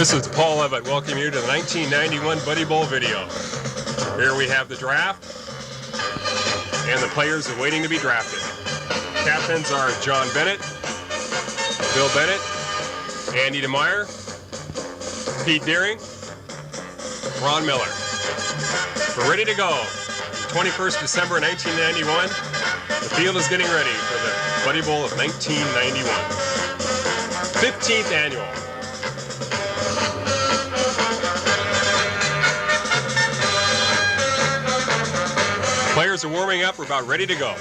This is Paul Levitt welcoming you to the 1991 Buddy Bowl video. Here we have the draft and the players are waiting to be drafted. Captains are John Bennett, Bill Bennett, Andy DeMeyer, Pete Deering, Ron Miller. We're ready to go. 21st December 1991. The field is getting ready for the Buddy Bowl of 1991. 15th annual. Players are warming up. We're about ready to go.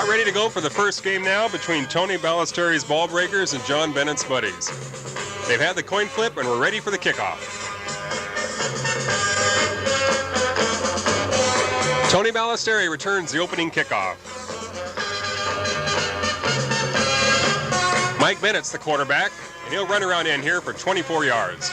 Ready to go for the first game now between Tony Ballesteri's Ball Breakers and John Bennett's Buddies. They've had the coin flip and we're ready for the kickoff. Tony Ballesteri returns the opening kickoff. Mike Bennett's the quarterback, and he'll run around in here for 24 yards.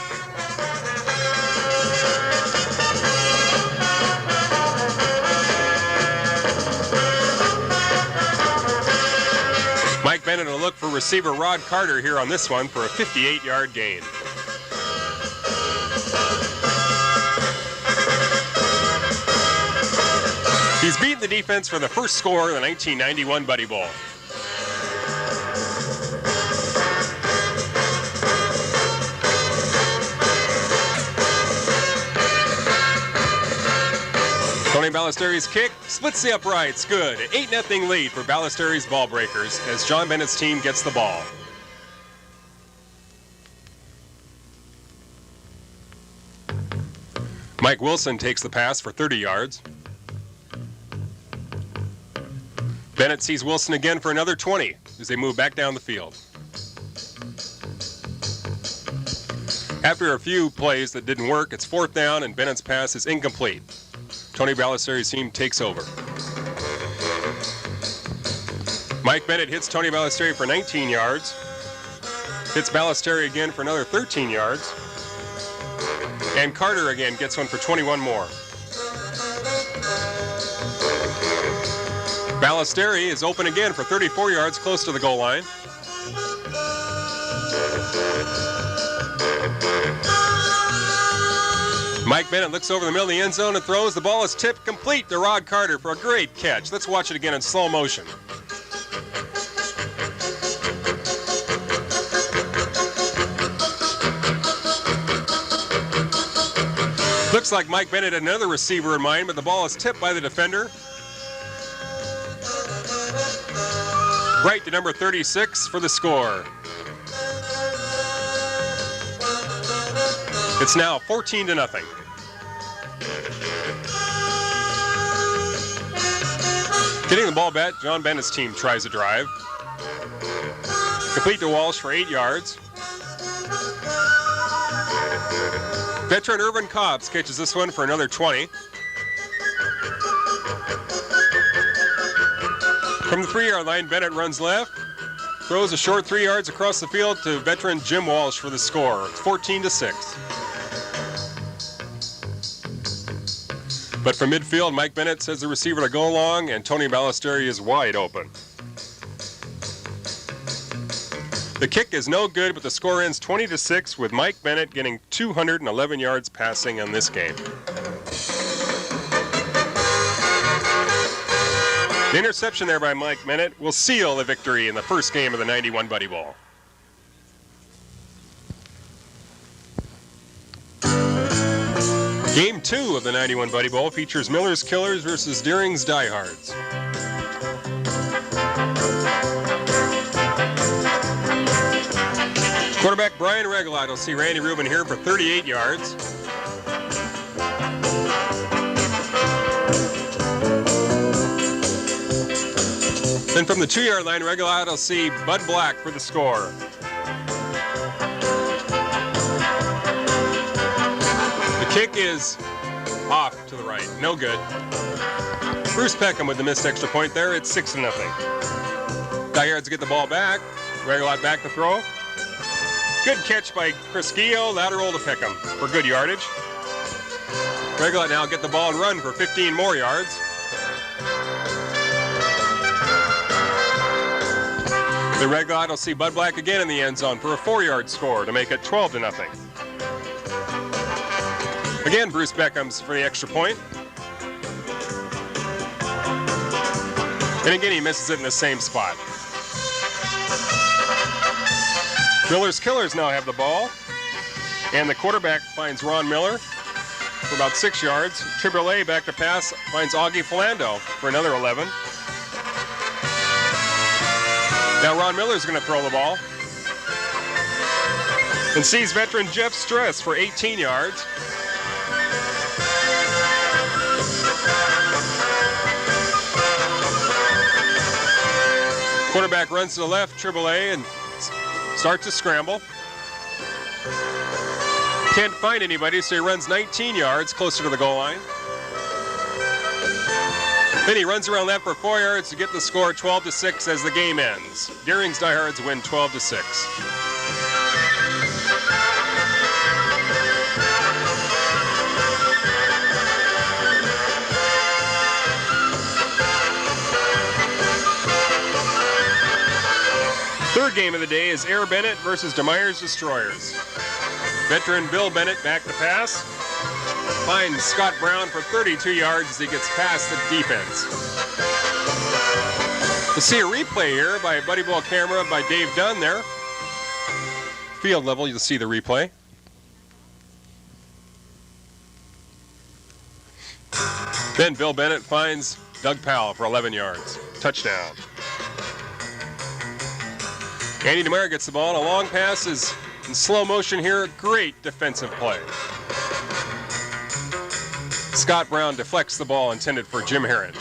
Mike Bennett will look for receiver Rod Carter here on this one for a 58-yard gain. He's beaten the defense for the first score of the 1991 Buddy Bowl. Tony Ballesteri's kick splits the uprights. Good. 8-0 lead for Ballesteri's Ball Breakers as John Bennett's team gets the ball. Mike Wilson takes the pass for 30 yards. Bennett sees Wilson again for another 20 as they move back down the field. After a few plays that didn't work, it's 4th down and Bennett's pass is incomplete. Tony Ballesteri's team takes over. Mike Bennett hits Tony Ballesteri for 19 yards. Hits Ballesteri again for another 13 yards. And Carter again gets one for 21 more. Ballesteri is open again for 34 yards close to the goal line. Mike Bennett looks over the middle of the end zone and throws. The ball is tipped complete to Rod Carter for a great catch. Let's watch it again in slow motion. Looks like Mike Bennett had another receiver in mind, but the ball is tipped by the defender. Right to number 36 for the score. It's now 14-0. Getting the ball back, John Bennett's team tries a drive. Complete to Walsh for 8 yards. Veteran Irvin Cobbs catches this one for another 20. From the 3-yard line, Bennett runs left. Throws a short 3 yards across the field to veteran Jim Walsh for the score. It's 14-6. But from midfield, Mike Bennett says the receiver to go long, and Tony Ballesteri is wide open. The kick is no good, but the score ends 20-6 with Mike Bennett getting 211 yards passing on this game. The interception there by Mike Bennett will seal the victory in the first game of the 91 Buddy Bowl. Game 2 of the 91 Buddy Bowl features Miller's Killers versus Deering's Diehards. Quarterback Brian Regalad will see Randy Rubin here for 38 yards. Then from the 2-yard line, Regalad will see Bud Black for the score. The kick is off to the right, no good. Bruce Peckham with the missed extra point there. It's 6-0. Diehards get the ball back. Regalad back to throw. Good catch by Chris Gio. Lateral to Peckham for good yardage. Regalad now get the ball and run for 15 more yards. The Regalad will see Bud Black again in the end zone for a 4-yard score to make it 12-0. Again, Bruce Beckham's for the extra point. And again, he misses it in the same spot. Miller's Killers now have the ball. And the quarterback finds Ron Miller for about 6 yards. Triboulet back to pass finds Augie Philando for another 11. Now Ron Miller's going to throw the ball. And sees veteran Jeff Stress for 18 yards. Quarterback runs to the left, Triboulet, and starts to scramble. Can't find anybody, so he runs 19 yards closer to the goal line. Then he runs around that for 4 yards to get the score 12-6 as the game ends. Deering's Diehards win 12-6. Third game of the day is Air Bennett versus DeMeyer's Destroyers. Veteran Bill Bennett back to pass. Finds Scott Brown for 32 yards as he gets past the defense. We'll see a replay here by a Buddy Ball camera by Dave Dunn there. Field level, you'll see the replay. Then Bill Bennett finds Doug Powell for 11 yards. Touchdown. Andy DeMeyer gets the ball, and a long pass is in slow motion here. Great defensive play. Scott Brown deflects the ball intended for Jim Herron.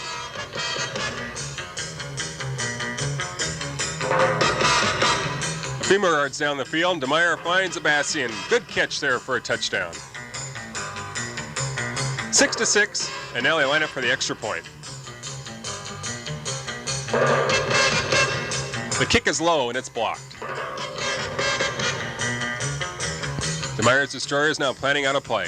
A few more yards down the field, DeMeyer finds Abassian. Good catch there for a touchdown. 6-6, and now they line up for the extra point. The kick is low and it's blocked. DeMeyer's Destroyers now planning out a play.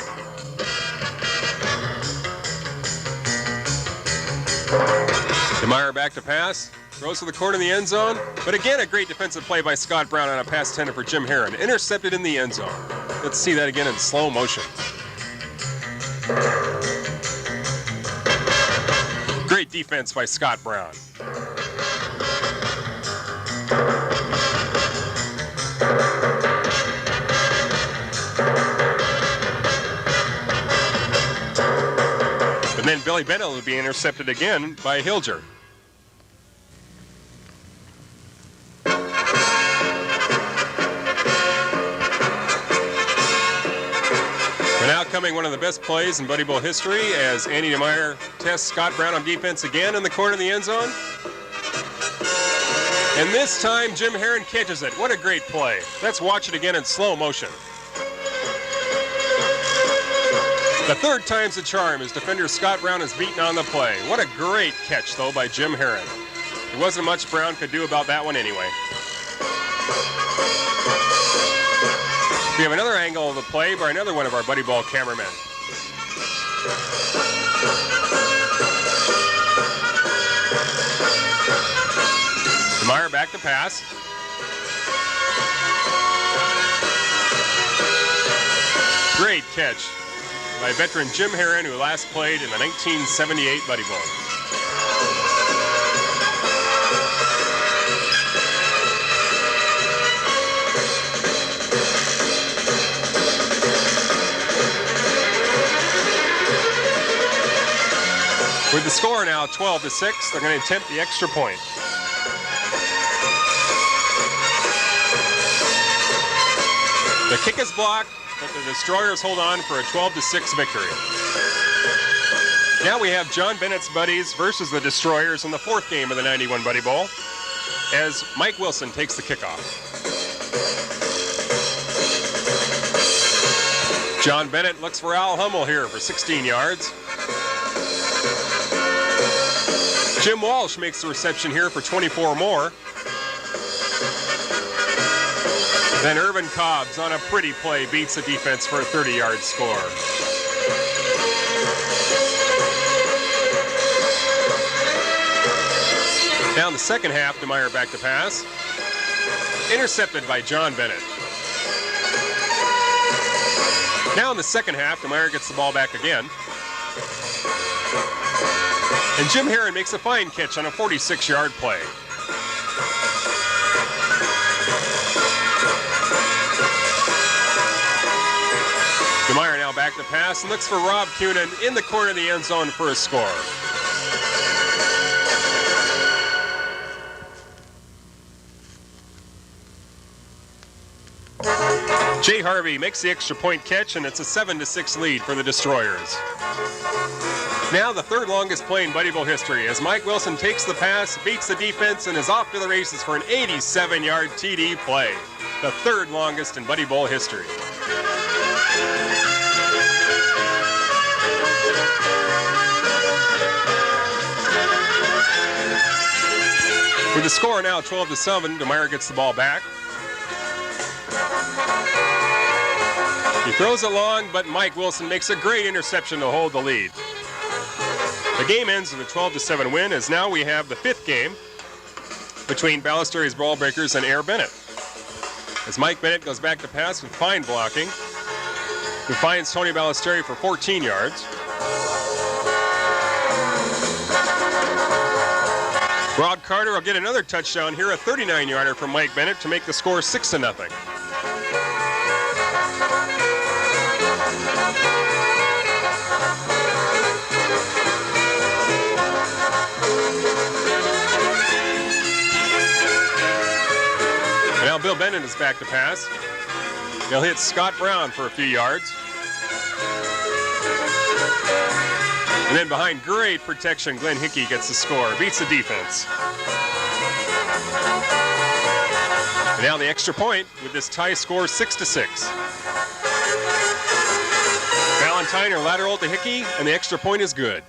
DeMeyer back to pass, throws to the corner of the end zone, but again a great defensive play by Scott Brown on a pass intended for Jim Herron. Intercepted in the end zone. Let's see that again in slow motion. Great defense by Scott Brown. And then Billy Bennett will be intercepted again by Hilger. We're now coming one of the best plays in Buddy Bowl history as Andy DeMeyer tests Scott Brown on defense again in the corner of the end zone. And this time, Jim Herron catches it. What a great play. Let's watch it again in slow motion. The third time's the charm as defender Scott Brown is beaten on the play. What a great catch, though, by Jim Herron. There wasn't much Brown could do about that one anyway. We have another angle of the play by another one of our Buddy Ball cameramen. DeMeyer back to pass. Great catch by veteran Jim Herron, who last played in the 1978 Buddy Bowl. With the score now 12-6, they're going to attempt the extra point. The kick is blocked, but the Destroyers hold on for a 12-6 victory. Now we have John Bennett's Buddies versus the Destroyers in the fourth game of the 91 Buddy Bowl as Mike Wilson takes the kickoff. John Bennett looks for Al Hummel here for 16 yards. Jim Walsh makes the reception here for 24 more. Then Irvin Cobbs on a pretty play beats the defense for a 30-yard score. Now in the second half, DeMeyer back to pass. Intercepted by John Bennett. Now in the second half, DeMeyer gets the ball back again. And Jim Heron makes a fine catch on a 46-yard play. DeMeyer now back to pass and looks for Rob Kunin in the corner of the end zone for a score. Jay Harvey makes the extra point catch, and it's a 7-6 lead for the Destroyers. Now the third longest play in Buddy Bowl history as Mike Wilson takes the pass, beats the defense, and is off to the races for an 87-yard TD play. The third longest in Buddy Bowl history. With the score now 12-7, DeMeyer gets the ball back. He throws it long, but Mike Wilson makes a great interception to hold the lead. The game ends with a 12-7 win, as now we have the fifth game between Ballesteros Ball Breakers and Air Bennett. As Mike Bennett goes back to pass with fine blocking, who finds Tony Ballesteri for 14 yards. Rod Carter will get another touchdown here, a 39-yarder from Mike Bennett to make the score 6-0. Now Bill Bennett is back to pass. He'll hit Scott Brown for a few yards. And then behind great protection, Glenn Hickey gets the score, beats the defense. And now the extra point with this tie score 6-6. Valentine or lateral to Hickey, and the extra point is good.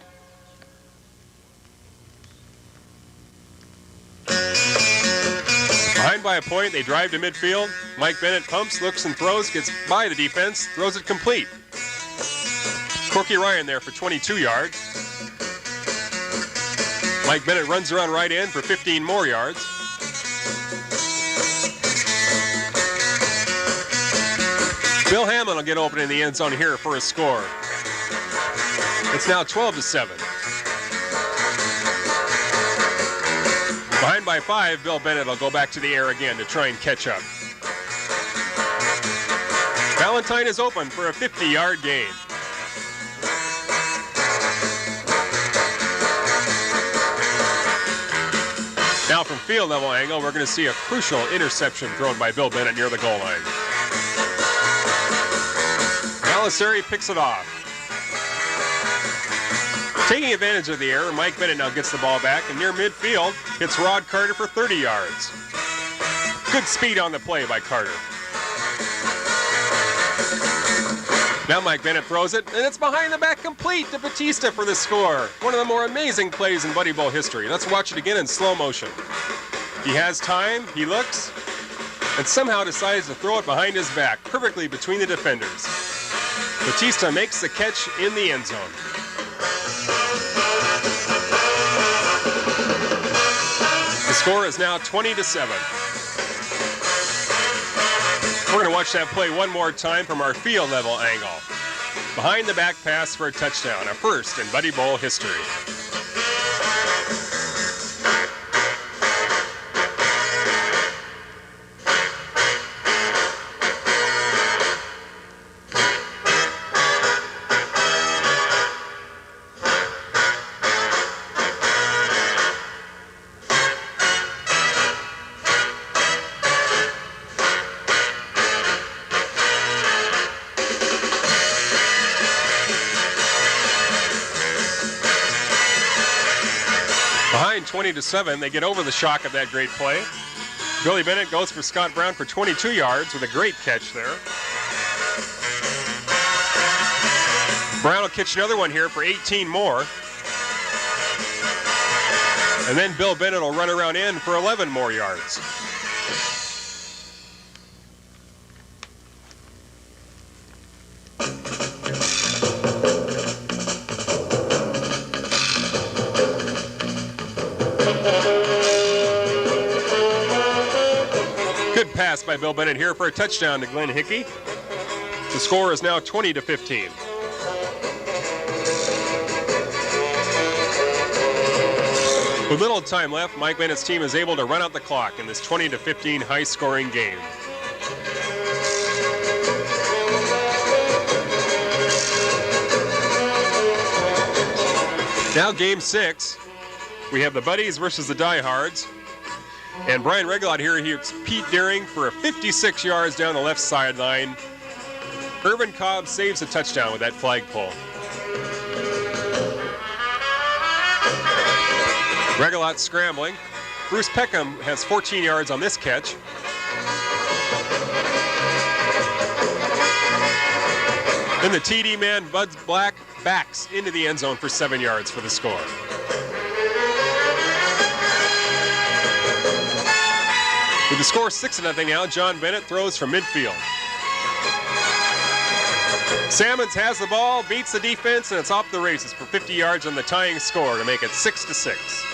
Behind by a point, they drive to midfield. Mike Bennett pumps, looks and throws, gets by the defense, throws it complete. Corky Ryan there for 22 yards. Mike Bennett runs around right end for 15 more yards. Bill Hamlin will get open in the end zone here for a score. It's now 12-7. Behind by 5, Bill Bennett will go back to the air again to try and catch up. Valentine is open for a 50-yard gain. Now from field level angle, we're going to see a crucial interception thrown by Bill Bennett near the goal line. Ballesteri picks it off. Taking advantage of the error, Mike Bennett now gets the ball back and near midfield hits Rod Carter for 30 yards. Good speed on the play by Carter. Now Mike Bennett throws it, and it's behind the back complete to Batista for the score. One of the more amazing plays in Buddy Bowl history. Let's watch it again in slow motion. He has time, he looks, and somehow decides to throw it behind his back, perfectly between the defenders. Batista makes the catch in the end zone. The score is now 20-7. We're going to watch that play one more time from our field level angle. Behind the back pass for a touchdown, a first in Buddy Bowl history. 20-7. They get over the shock of that great play. Billy Bennett goes for Scott Brown for 22 yards with a great catch there. Brown will catch another one here for 18 more. And then Bill Bennett will run around in for 11 more yards. Good pass by Bill Bennett here for a touchdown to Glenn Hickey. The score is now 20-15. With little time left, Mike Bennett's team is able to run out the clock in this 20-15 high-scoring game. Now game 6. We have the Buddies versus the Diehards. And Brian Regalot here hits Pete Deering for a 56 yards down the left sideline. Irvin Cobb saves a touchdown with that flagpole. Regalot scrambling. Bruce Peckham has 14 yards on this catch. Then the TD man, Bud Black, backs into the end zone for 7 yards for the score. With the score 6-0 now, John Bennett throws from midfield. Salmons has the ball, beats the defense, and it's off the races for 50 yards on the tying score to make it 6-6.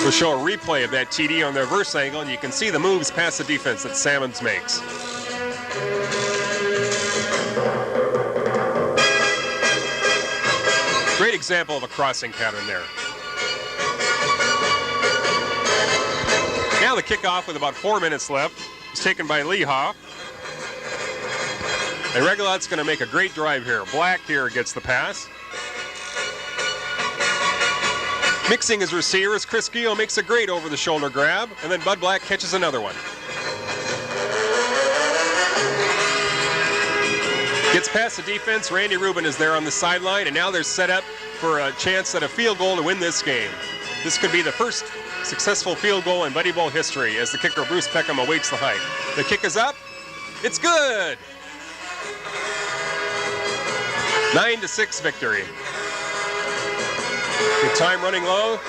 We'll show a replay of that TD on the reverse angle, and you can see the moves past the defense that Salmons makes. Great example of a crossing pattern there. Now the kickoff with about 4 minutes left is taken by Lee Hoff. And Regalot's going to make a great drive here. Black here gets the pass. Mixing his receivers, Chris Gio makes a great over-the-shoulder grab, and then Bud Black catches another one. Gets past the defense. Randy Rubin is there on the sideline, and now they're set up for a chance at a field goal to win this game. This could be the first successful field goal in Buddy Bowl history as the kicker Bruce Peckham awaits the hike. The kick is up. It's good. 9-6 victory. Good time running low.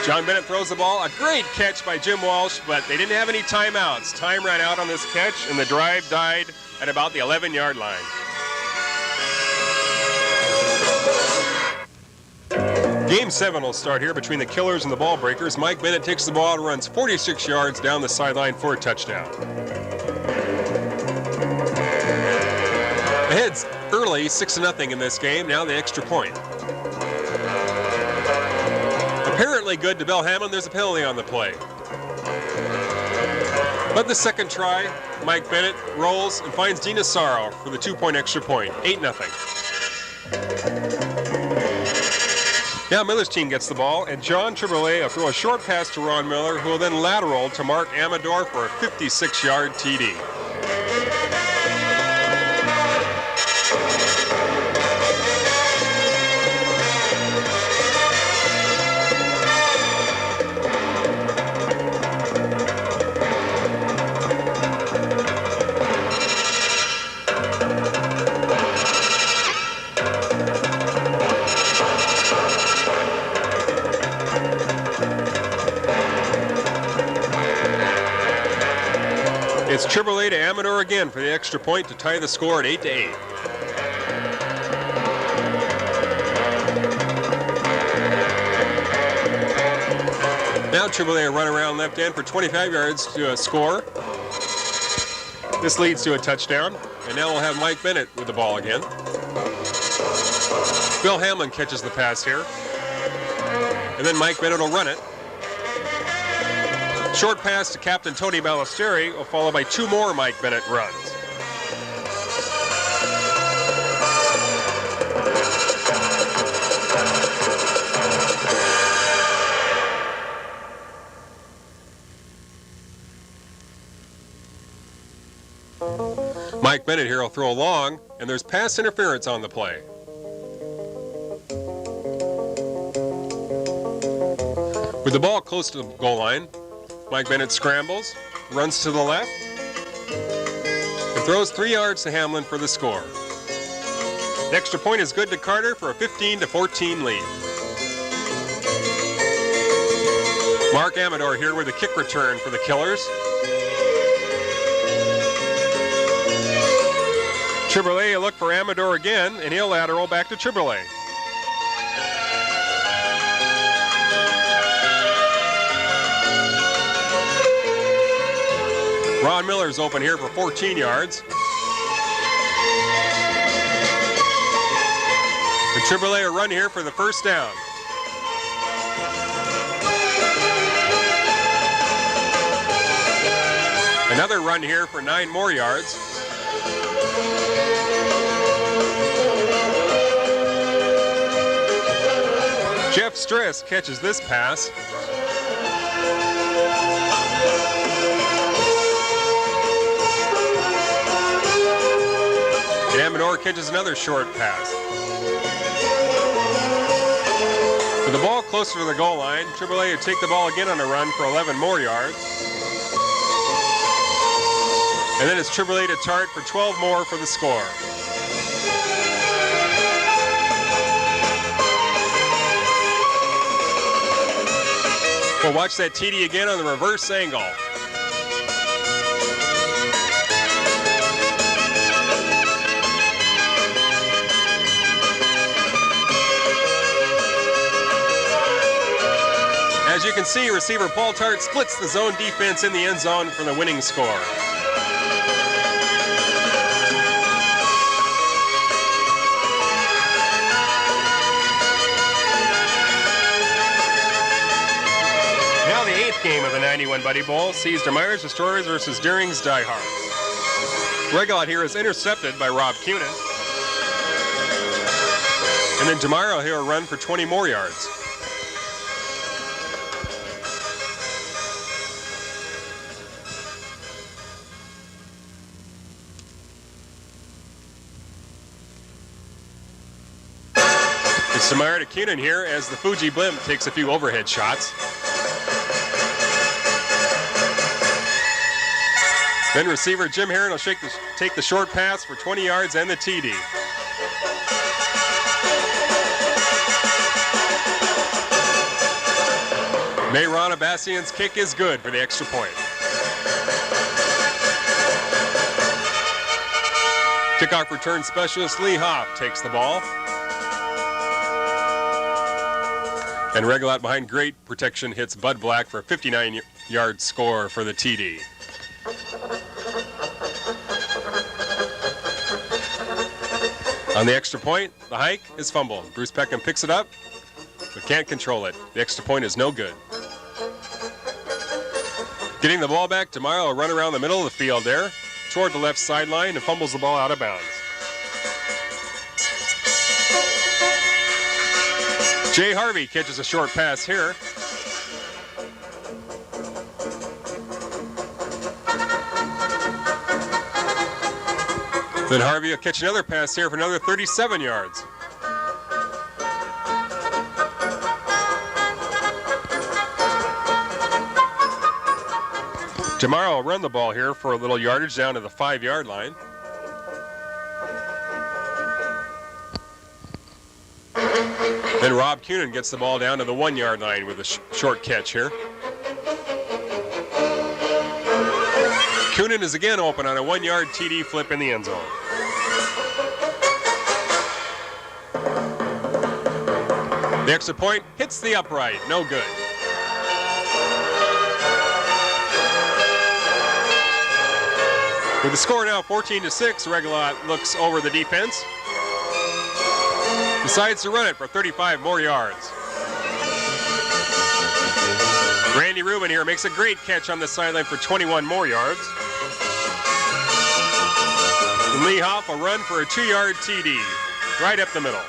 John Bennett throws the ball. A great catch by Jim Walsh, but they didn't have any timeouts. Time ran out on this catch, and the drive died at about the 11-yard line. Game 7 will start here between the Killers and the Ball Breakers. Mike Bennett takes the ball and runs 46 yards down the sideline for a touchdown. Ahead's early, 6-0 in this game. Now the extra point. Apparently good to Bill Hammond. There's a penalty on the play. But the second try, Mike Bennett rolls and finds Dina Sorrow for the 2-point extra point. 8-0. Now Miller's team gets the ball, and John Triboulet will throw a short pass to Ron Miller, who will then lateral to Mark Amador for a 56-yard TD. It's Triboulet to Amador again for the extra point to tie the score at 8-8. Now Triboulet will run around left end for 25 yards to score. This leads to a touchdown, and now we'll have Mike Bennett with the ball again. Bill Hamlin catches the pass here, and then Mike Bennett will run it. Short pass to Captain Tony Ballesteri will follow by 2 more Mike Bennett runs. Mike Bennett here will throw long, and there's pass interference on the play. With the ball close to the goal line, Mike Bennett scrambles, runs to the left, and throws 3 yards to Hamlin for the score. The extra point is good to Carter for a 15-14 lead. Mark Amador here with a kick return for the Killers. Triboulet a look for Amador again, and he'll lateral back to Triboulet. Ron Miller's open here for 14 yards. And Triboulet a run here for the first down. Another run here for 9 more yards. Jeff Stress catches this pass. And Amador catches another short pass. With the ball closer to the goal line, Triboulet would take the ball again on a run for 11 more yards. And then it's Triboulet to Tart for 12 more for the score. We'll watch that TD again on the reverse angle. As you can see, receiver Paul Tart splits the zone defense in the end zone for the winning score. Now the 8th game of the 91 Buddy Bowl sees DeMeyer's Destroyers versus Deering's Diehards. Regalot here is intercepted by Rob Cunin. And then DeMeyer here will run for 20 more yards. It's DeMeyer to Cunin here as the Fuji Blimp takes a few overhead shots. Then receiver Jim Herron will take the short pass for 20 yards and the TD. Mayron Abassian's kick is good for the extra point. Kickoff return specialist Lee Hoff takes the ball. And Regalot behind great protection hits Bud Black for a 59-yard score for the TD. On the extra point, the hike is fumbled. Bruce Peckham picks it up, but can't control it. The extra point is no good. Getting the ball back, DeMeyer will run around the middle of the field there, toward the left sideline, and fumbles the ball out of bounds. Jay Harvey catches a short pass here. Then Harvey will catch another pass here for another 37 yards. DeMeyer will run the ball here for a little yardage down to the 5-yard line. Then Rob Cunin gets the ball down to the 1-yard line with a short catch here. Cunin is again open on a 1-yard TD flip in the end zone. The extra point hits the upright, no good. With the score now 14-6, Regalot looks over the defense. Decides to run it for 35 more yards. Randy Rubin here makes a great catch on the sideline for 21 more yards. And Lee Hoff will run for a 2-yard TD, right up the middle.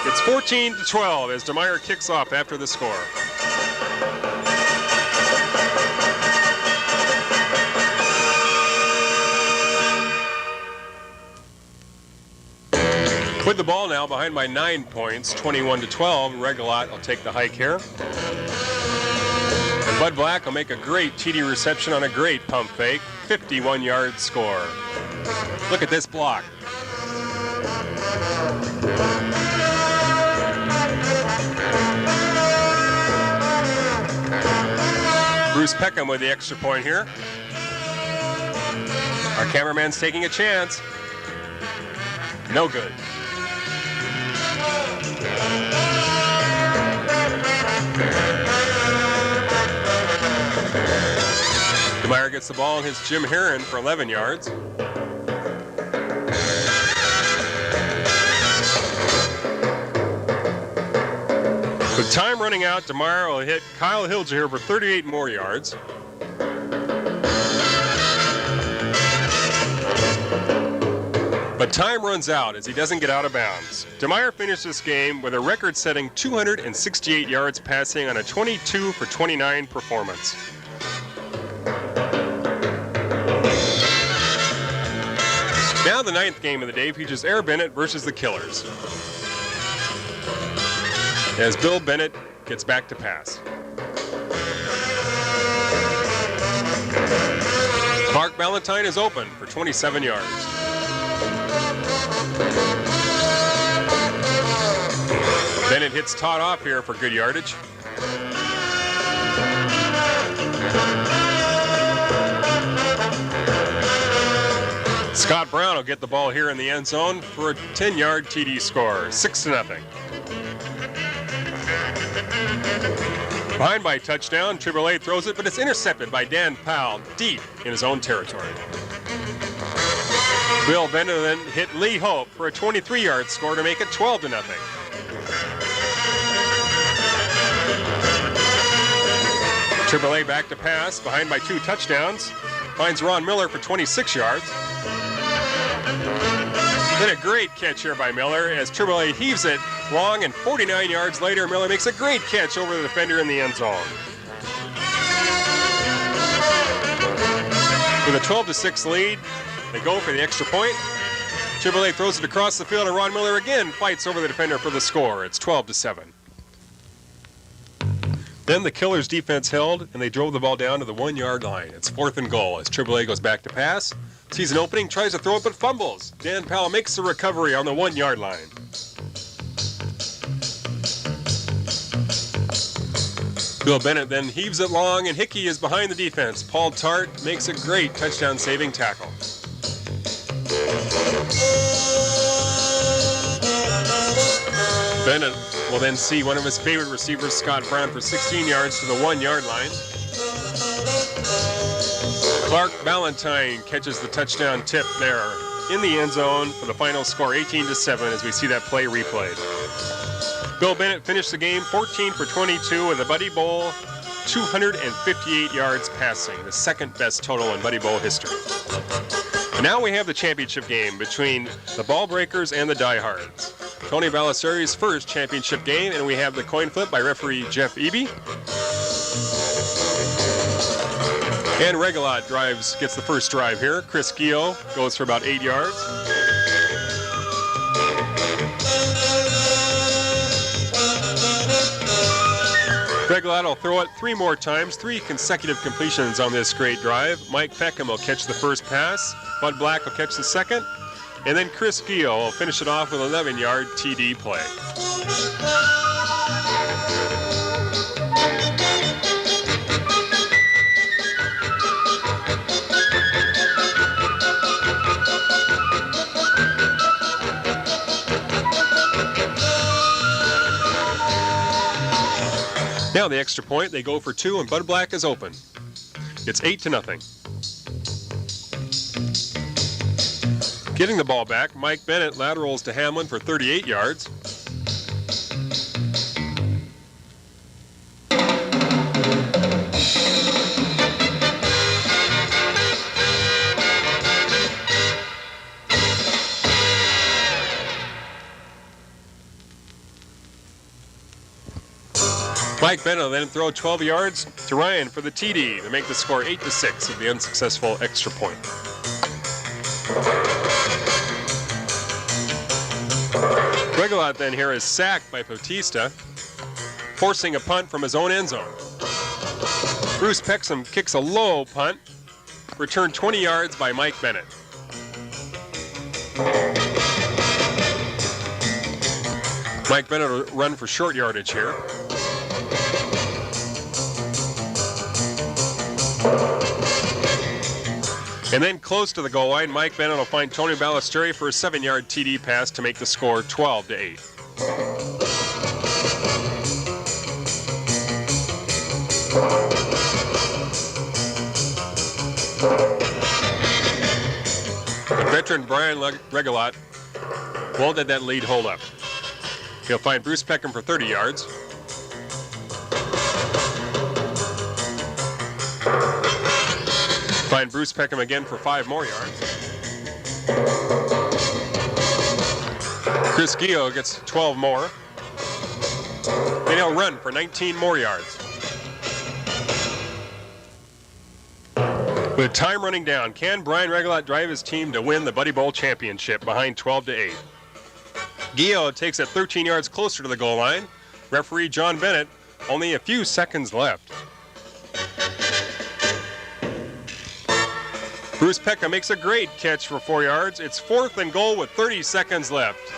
It's 14-12 as DeMeyer kicks off after the score. With the ball now behind by 9 points, 21-12, Regalot will take the hike here. And Bud Black will make a great TD reception on a great pump fake, 51-yard score. Look at this block. Bruce Peckham with the extra point here. Our cameraman's taking a chance. No good. DeMeyer gets the ball, and hits Jim Heron for 11 yards. With time running out, DeMeyer will hit Kyle Hilger here for 38 more yards. But time runs out as he doesn't get out of bounds. DeMeyer finished this game with a record-setting 268 yards passing on a 22 for 29 performance. Now the 9th game of the day features Air Bennett versus the Killers, as Bill Bennett gets back to pass. Mark Ballantyne is open for 27 yards. Bennett hits Todd off here for good yardage. Scott Brown will get the ball here in the end zone for a 10-yard TD score, 6-0. Behind by a touchdown, Triboulet throws it, but it's intercepted by Dan Powell deep in his own territory. Bill Bennett then hit Lee Hope for a 23-yard score to make it 12-0. Triboulet back to pass, behind by 2 touchdowns. Finds Ron Miller for 26 yards. Then a great catch here by Miller as Triboulet heaves it long, and 49 yards later, Miller makes a great catch over the defender in the end zone. With a 12-6 lead, they go for the extra point. Triboulet throws it across the field, and Ron Miller again fights over the defender for the score. It's 12-7. Then the Killers defense held, and they drove the ball down to the 1-yard line. It's 4th and goal as Triboulet goes back to pass. Sees an opening, tries to throw it, but fumbles. Dan Powell makes the recovery on the 1-yard line. Bill Bennett then heaves it long, and Hickey is behind the defense. Paul Tart makes a great touchdown-saving tackle. Bennett will then see one of his favorite receivers, Scott Brown, for 16 yards to the 1-yard line. Clark Ballantyne catches the touchdown tip there in the end zone for the final score, 18-7, as we see that play replayed. Bill Bennett finished the game 14 for 22 in the Buddy Bowl, 258 yards passing, the second best total in Buddy Bowl history. And now we have the championship game between the Ball Breakers and the Diehards. Tony Balisari's first championship game, and we have the coin flip by referee Jeff Eby. And Regalot gets the first drive here. Chris Gio goes for about 8 yards. Regalot will throw it 3 more times, 3 consecutive completions on this great drive. Mike Peckham will catch the first pass. Bud Black will catch the second. And then Chris Gio will finish it off with an 11-yard TD play. Now the extra point, they go for 2, and Bud Black is open. It's 8-0. Getting the ball back, Mike Bennett laterals to Hamlin for 38 yards. Mike Bennett will then throw 12 yards to Ryan for the TD to make the score 8-6 of the unsuccessful extra point. Regalot then here is sacked by Bautista, forcing a punt from his own end zone. Bruce Peckham kicks a low punt, returned 20 yards by Mike Bennett. Mike Bennett will run for short yardage here. And then close to the goal line, Mike Bennett will find Tony Ballesteri for a 7-yard TD pass to make the score 12-8. The veteran Brian Regalot won't let that lead hold up. He'll find Bruce Peckham for 30 yards. Find Bruce Peckham again for 5 more yards. Chris Gio gets 12 more. And he'll run for 19 more yards. With time running down, can Brian Regalot drive his team to win the Buddy Bowl championship behind 12-8? Gio takes it 13 yards closer to the goal line. Referee John Bennett, only a few seconds left. Bruce Peckham makes a great catch for 4 yards. It's 4th and goal with 30 seconds left.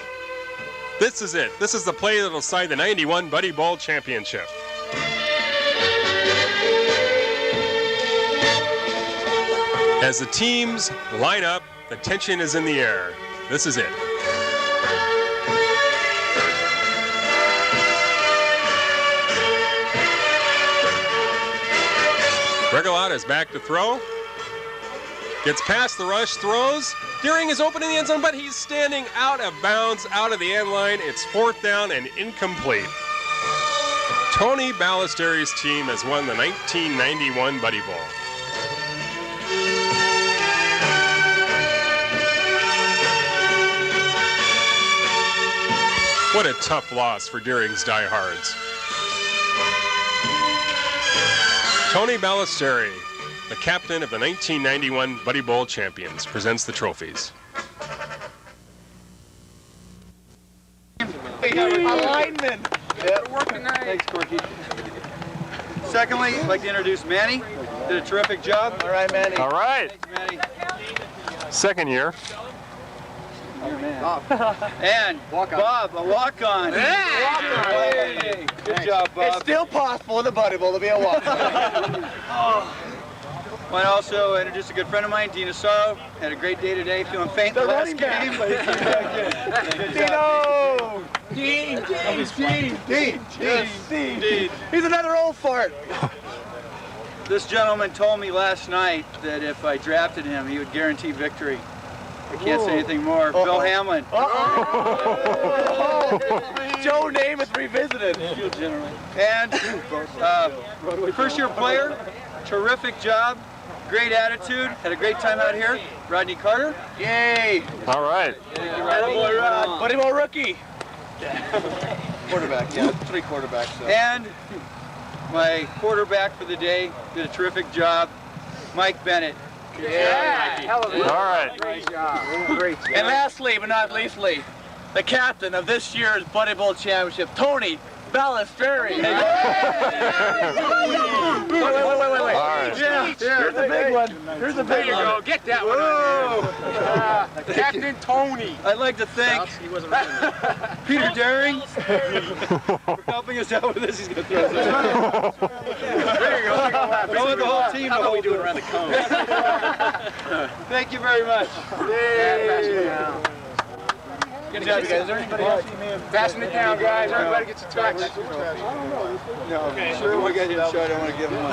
This is it. This is the play that will decide the 91 Buddy Bowl championship. As the teams line up, the tension is in the air. This is it. Regalot is back to throw. Gets past the rush, throws. Deering is opening the end zone, but he's standing out of bounds, out of the end line. It's 4th down and incomplete. Tony Ballesteri's team has won the 1991 Buddy Bowl. What a tough loss for Deering's diehards. Tony Ballesteri, the captain of the 1991 Buddy Bowl champions, presents the trophies. Alignment. Yep. Work tonight. Thanks, Corky. Secondly, I'd like to introduce Manny. Did a terrific job. All right, Manny. All right. Thanks, Manny. Second year. Oh, man. And Bob, a walk-on. Hey. Good job, Bob. It's still possible in the Buddy Bowl to be a walk-on. I want to also introduce a good friend of mine, Dean Asaro. Had a great day today, feeling faint the last game. Dean. He's another old fart. This gentleman told me last night that if I drafted him, he would guarantee victory. I can't say anything more. Bill Hamlin. Joe Namath revisited. And first-year player, terrific job, great attitude, had a great time out here. Rodney Carter. Yay. All right. Buddy Bowl rookie. Quarterback, yeah, 3 quarterbacks. So. And my quarterback for the day did a terrific job, Mike Bennett. Yeah. Hell of a All right. Great job. Great job. And lastly, but not leastly, the captain of this year's Buddy Bowl championship, Tony Ballesteri. Wait. All right. Yeah. Here's the big one. Here's the big one. There you go. Get that one. Captain Tony. I'd like to thank Peter Deering for helping us out with this. He's going to throw us. There you go. Go with the whole team. How about we do it around the cone? Thank you very much. Yay. Good job, you guys. Is there anybody else? Fasten it down, guys. Everybody gets a touch. No, okay. Sure, we got your show. I don't want to give him one.